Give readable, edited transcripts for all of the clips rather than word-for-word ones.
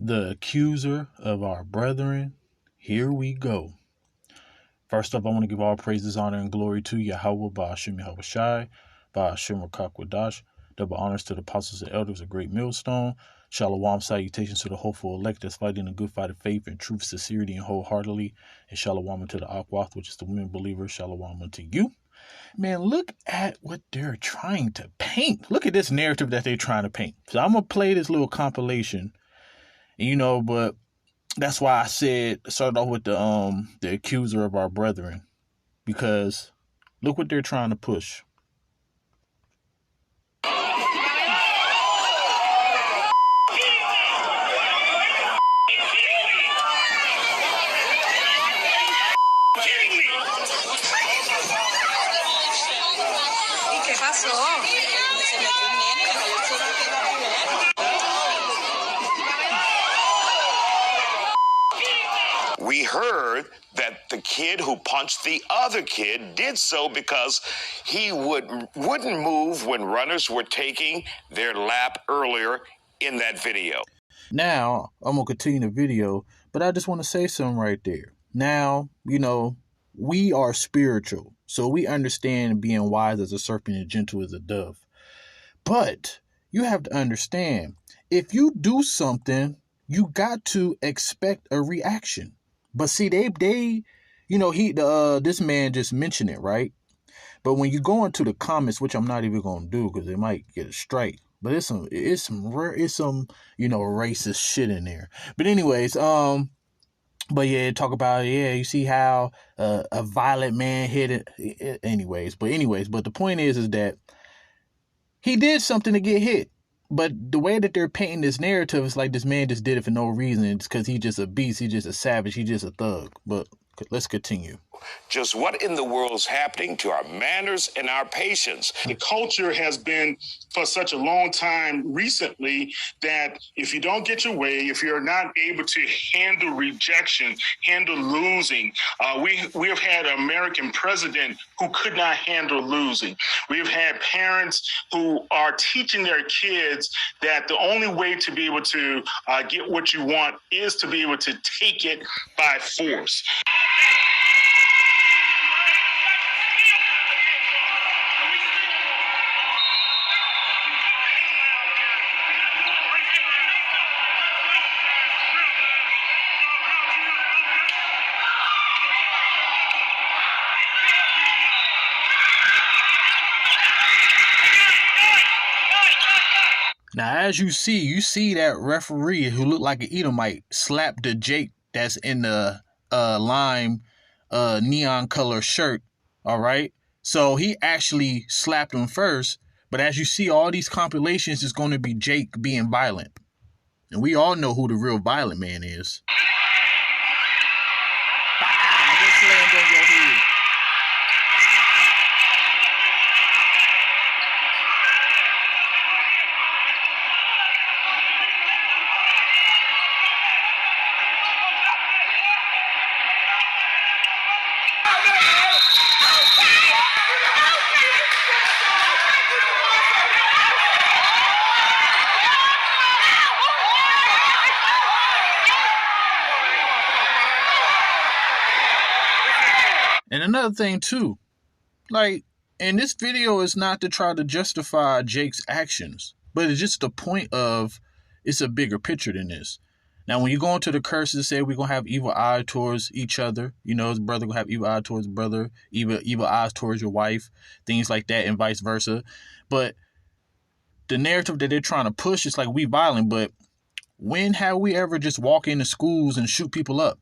The accuser of our brethren. Here we go. First up, I want to give all praises, honor, and glory to Yahweh, Ba'ashim Yahweh Shai, Ba'ashim Rakakwadash, double honors to the apostles and elders, a great millstone. Shalom, salutations to the hopeful elect that's fighting a good fight of faith and truth, sincerity, and wholeheartedly. And shalom unto the Akwath, which is the women believers. Shalom unto you. Man, look at what they're trying to paint. Look at this narrative that they're trying to paint. So I'm going to play this little compilation, but that's why I said start off with the accuser of our brethren, because look what they're trying to push. We heard that the kid who punched the other kid did so because he wouldn't move when runners were taking their lap earlier in that video. Now, I'm going to continue the video, but I just want to say something right there. Now, we are spiritual, so we understand being wise as a serpent and gentle as a dove. But you have to understand, if you do something, you got to expect a reaction. But see, this man just mentioned it, right? But when you go into the comments, which I'm not even going to do because it might get a strike, but it's some racist shit in there. But anyways, talk about, you see how a violent man hit it. But the point is that he did something to get hit. But the way that they're painting this narrative is like this man just did it for no reason. It's because he's just a beast. He's just a savage. He's just a thug. But let's continue. Just what in the world is happening to our manners and our patience? The culture has been for such a long time recently that if you don't get your way, if you're not able to handle rejection, handle losing, we have had an American president who could not handle losing. We've had parents who are teaching their kids that the only way to be able to get what you want is to be able to take it by force. Now, as you see that referee who looked like an Edomite slap the Jake that's in the lime neon color shirt. All right. So he actually slapped him first. But as you see, all these compilations is going to be Jake being violent. And we all know who the real violent man is. Just land on your head. And another thing too, and this video is not to try to justify Jake's actions, but it's just the point of it's a bigger picture than this. Now, when you go into the curses, say we're going to have evil eye towards each other, his brother will have evil eye towards his brother, evil eyes towards your wife, things like that, and vice versa. But the narrative that they're trying to push is like we violent, but when have we ever just walk into schools and shoot people up?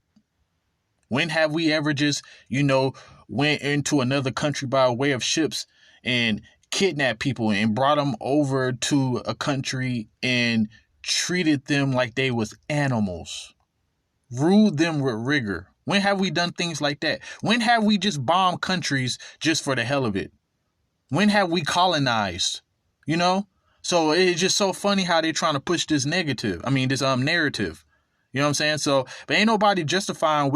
When have we ever just, went into another country by way of ships and kidnapped people and brought them over to a country and treated them like they was animals, ruled them with rigor? When have we done things like that? When have we just bombed countries just for the hell of it? When have we colonized? So it's just so funny how they're trying to push this narrative. You know what I'm saying? So, but ain't nobody justifying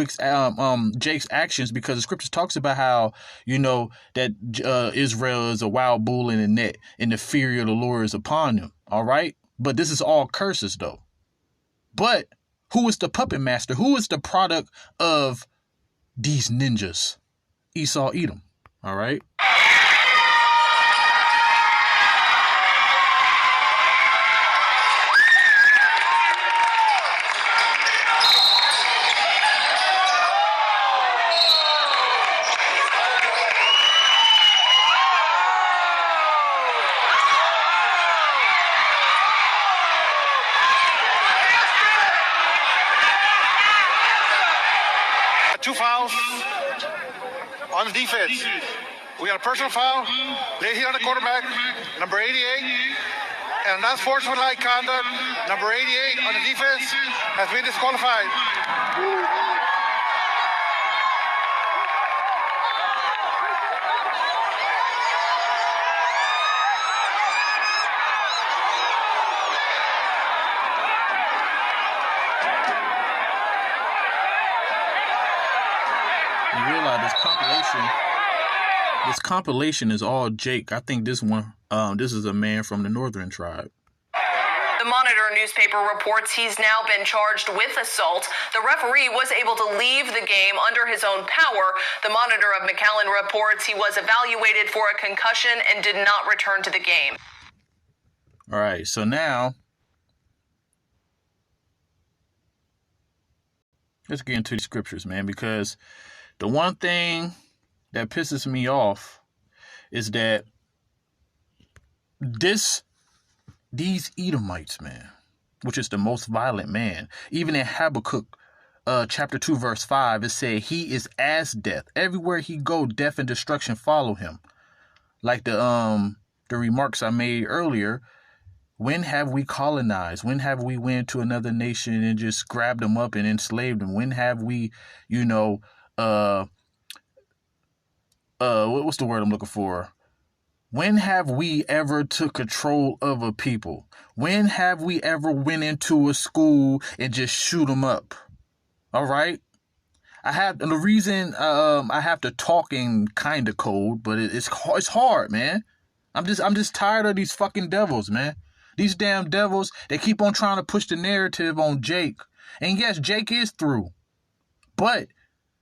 Jake's actions, because the scriptures talks about how, that Israel is a wild bull in a net and the fear of the Lord is upon them. All right. But this is all curses, though. But who is the puppet master? Who is the product of these ninjas? Esau, Edom. All right. Two fouls on the defense. We got a personal foul, lay here on the quarterback, number 88, and unsportsmanlike conduct, number 88 on the defense, has been disqualified. You realize this compilation is all Jake. I think this one, this is a man from the Northern Tribe. The Monitor newspaper reports he's now been charged with assault. The referee was able to leave the game under his own power. The Monitor of McAllen reports he was evaluated for a concussion and did not return to the game. All right, so now let's get into the scriptures, man, because the one thing that pisses me off is that these Edomites, man, which is the most violent man, even in Habakkuk chapter 2, verse 5, it said he is as death. Everywhere he go, death and destruction follow him. Like the remarks I made earlier, when have we colonized? When have we went to another nation and just grabbed them up and enslaved them? When have we, what's the word I'm looking for? When have we ever took control of a people? When have we ever went into a school and just shoot them up? All right. I have to talk in kind of code, but it's hard, man. I'm just tired of these fucking devils, man. These damn devils, they keep on trying to push the narrative on Jake. And yes, Jake is through. But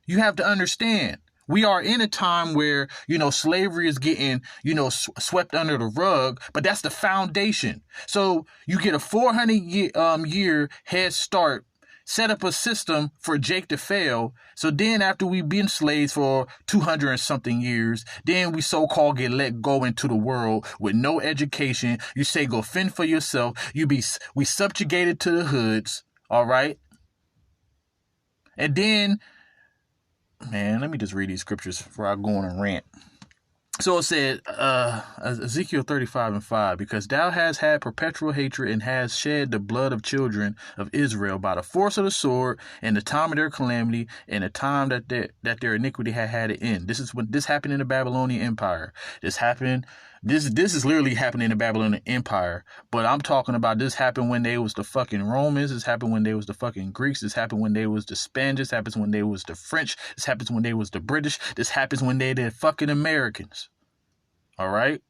you have to understand, we are in a time where, slavery is getting, swept under the rug, but that's the foundation. So you get a 400-year head start, set up a system for Jake to fail. So then after we've been slaves for 200 and something years, then we so-called get let go into the world with no education. You say, go fend for yourself. We subjugated to the hoods. All right. And then, man, let me just read these scriptures before I go on and rant. So it said, Ezekiel 35:5, because thou hast had perpetual hatred and hast shed the blood of children of Israel by the force of the sword in the time of their calamity and the time that their iniquity had an end. This happened in the Babylonian Empire. This is literally happening in the Babylonian Empire. But I'm talking about this happened when they was the fucking Romans. This happened when they was the fucking Greeks. This happened when they was the Spanish. This happens when they was the French. This happens when they was the British. This happens when they the fucking Americans. All right?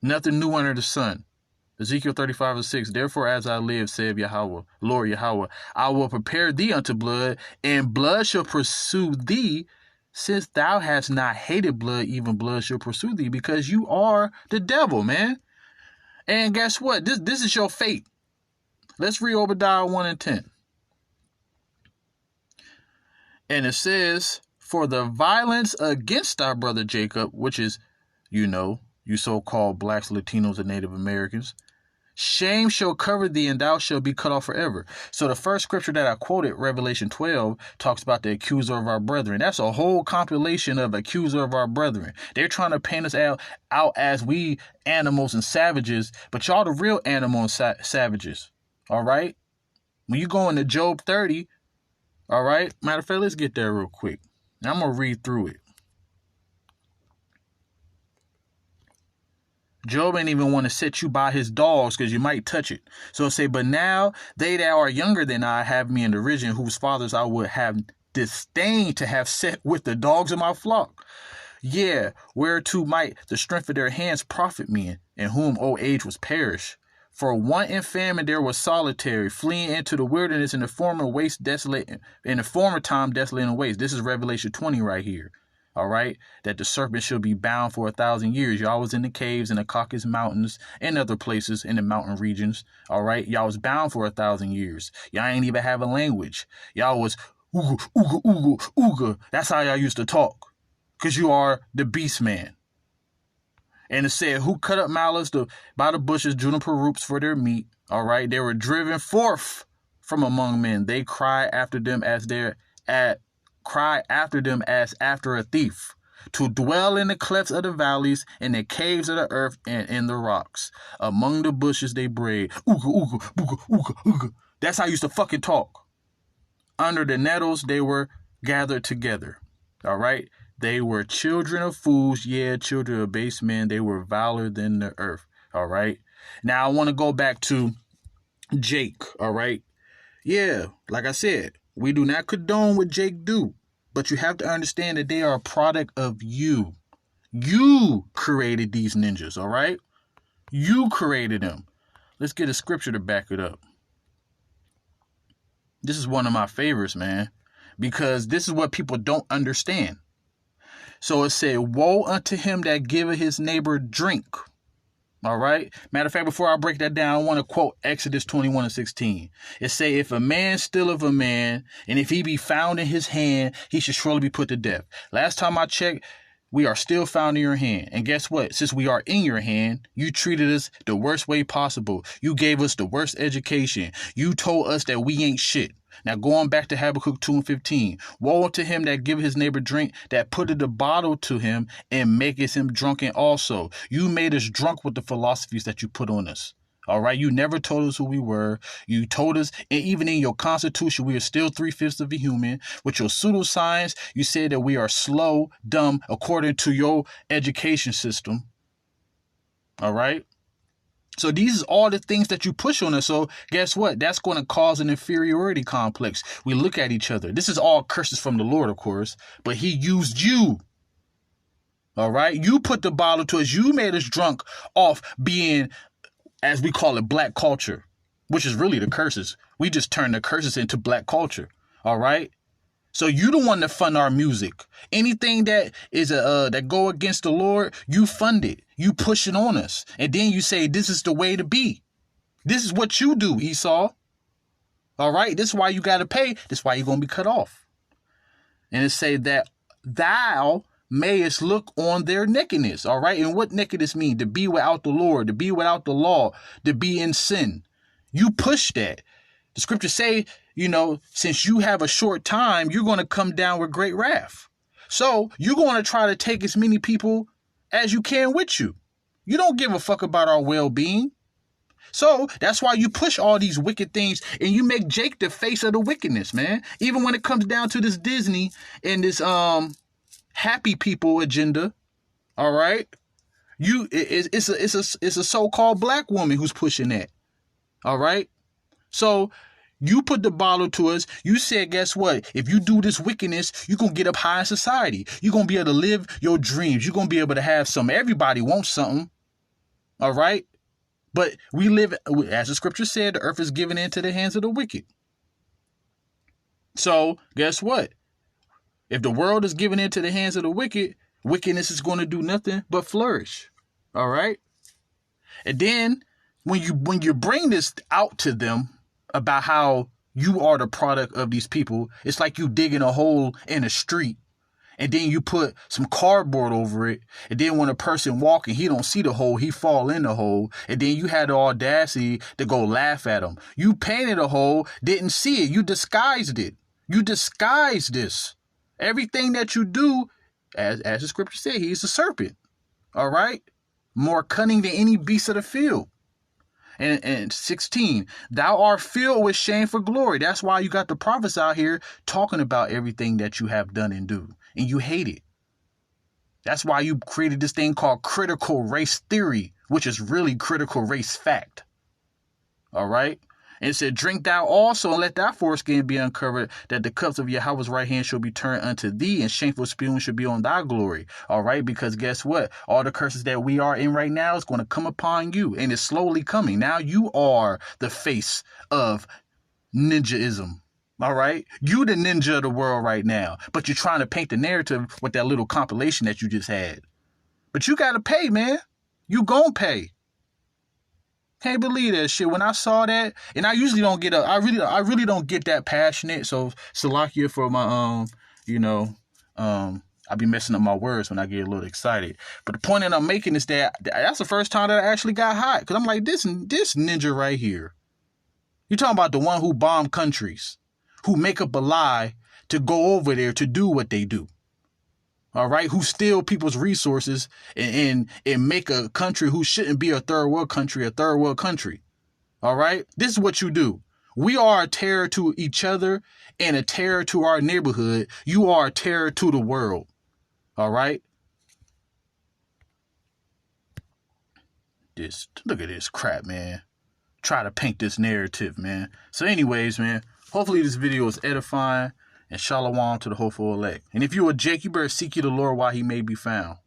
Nothing new under the sun. Ezekiel 35:6, therefore as I live, saith Yahweh, Lord Yahweh, I will prepare thee unto blood, and blood shall pursue thee. Since thou hast not hated blood, even blood shall pursue thee, because you are the devil, man. And guess what? This is your fate. Let's read Obadiah 1 and 10. And it says, for the violence against our brother Jacob, which is, you so-called blacks, Latinos, and Native Americans, shame shall cover thee, and thou shalt be cut off forever. So the first scripture that I quoted, Revelation 12, talks about the accuser of our brethren. That's a whole compilation of accuser of our brethren. They're trying to paint us out as we animals and savages, but y'all the real animals and savages. All right? When you go into Job 30, all right? Matter of fact, let's get there real quick. I'm going to read through it. Job ain't even want to set you by his dogs because you might touch it. So it say, but now they that are younger than I have me in derision, whose fathers I would have disdained to have set with the dogs of my flock. Yeah, whereto might the strength of their hands profit me, in whom old age was perished. For want and famine there was solitary, fleeing into the wilderness in the former time desolate and waste. This is Revelation 20 right here. All right, that the serpent shall be bound for 1,000 years. Y'all was in the caves in the Caucasus Mountains and other places in the mountain regions. All right, y'all was bound for 1,000 years. Y'all ain't even have a language. Y'all was ooga, ooga, ooga, ooga. That's how y'all used to talk, because you are the beast man. And it said, who cut up malice by the bushes, juniper roots for their meat. All right. They were driven forth from among men. They cry after them as after a thief, to dwell in the clefts of the valleys, in the caves of the earth, and in the rocks. Among the bushes they brayed. Ooga, ooga, ooga, ooga, ooga. That's how I used to fucking talk. Under the nettles they were gathered together. All right. They were children of fools, yeah, children of base men. They were viler than the earth, all right? Now, I want to go back to Jake, all right? Yeah, like I said, we do not condone what Jake do, but you have to understand that they are a product of you. You created these ninjas, all right? You created them. Let's get a scripture to back it up. This is one of my favorites, man, because this is what people don't understand. So it said, woe unto him that giveth his neighbor drink. All right. Matter of fact, before I break that down, I want to quote Exodus 21:16. It say, if a man stealeth a man, and if he be found in his hand, he should surely be put to death. Last time I checked, we are still found in your hand. And guess what? Since we are in your hand, you treated us the worst way possible. You gave us the worst education. You told us that we ain't shit. Now, going back to Habakkuk 2:15, woe unto him that giveth his neighbor drink, that putteth the bottle to him, and maketh him drunken also. You made us drunk with the philosophies that you put on us. All right. You never told us who we were. You told us, and even in your constitution, we are still 3/5 of a human. With your pseudoscience, you said that we are slow, dumb, according to your education system. All right. So these are all the things that you push on us. So guess what? That's going to cause an inferiority complex. We look at each other. This is all curses from the Lord, of course, but he used you. All right. You put the bottle to us. You made us drunk off being, as we call it, black culture, which is really the curses. We just turned the curses into black culture. All right. So you the one that fund our music. Anything that is that go against the Lord, you fund it. You push it on us. And then you say, this is the way to be. This is what you do, Esau. All right. This is why you got to pay. This is why you're going to be cut off. And it say that thou mayest look on their nakedness. All right. And what nakedness mean? To be without the Lord, to be without the law, to be in sin. You push that. The scriptures say, you know, since you have a short time, you're going to come down with great wrath. So you're going to try to take as many people as you can with you. You don't give a fuck about our well-being. So that's why you push all these wicked things and you make Jake the face of the wickedness, man. Even when it comes down to this Disney and this happy people agenda. All right. It's a so-called black woman who's pushing that. All right. So you put the bottle to us. You said, guess what? If you do this wickedness, you're going to get up high in society. You're going to be able to live your dreams. You're going to be able to have something. Everybody wants something. All right. But we live, as the scripture said, the earth is given into the hands of the wicked. So guess what? If the world is given into the hands of the wicked, wickedness is going to do nothing but flourish. All right. And then when you bring this out to them, about how you are the product of these people, it's like you digging a hole in a street and then you put some cardboard over it. And then when a person walking, he don't see the hole, he fall in the hole. And then you had the audacity to go laugh at him. You painted a hole, didn't see it. You disguised it. You disguised this. Everything that you do, as the scripture said, he's a serpent. All right. More cunning than any beast of the field. And 16, thou art filled with shame for glory. That's why you got the prophets out here talking about everything that you have done and do. And you hate it. That's why you created this thing called critical race theory, which is really critical race fact. All right. And it said, drink thou also, and let thy foreskin be uncovered, that the cups of Yahweh's right hand shall be turned unto thee, and shameful spewing should be on thy glory. All right, because guess what? All the curses that we are in right now is going to come upon you, and it's slowly coming. Now you are the face of ninjaism. All right, you the ninja of the world right now, but you're trying to paint the narrative with that little compilation that you just had. But you got to pay, man. You gon' pay. Can't believe that shit. When I saw that, and I usually don't get I really don't get that passionate. So Salakia for my I be messing up my words when I get a little excited. But the point that I'm making is that that's the first time that I actually got hot, because I'm like, this ninja right here. You're talking about the one who bombed countries, who make up a lie to go over there to do what they do. All right, who steal people's resources and make a country who shouldn't be a third world country. All right, this is what you do. We are a terror to each other and a terror to our neighborhood. You are a terror to the world. All right. Look at this crap, man. Try to paint this narrative, man. So anyways, man, hopefully this video is edifying. And shalom to the hopeful elect. And if you're a Jake, you better seek you the Lord while he may be found.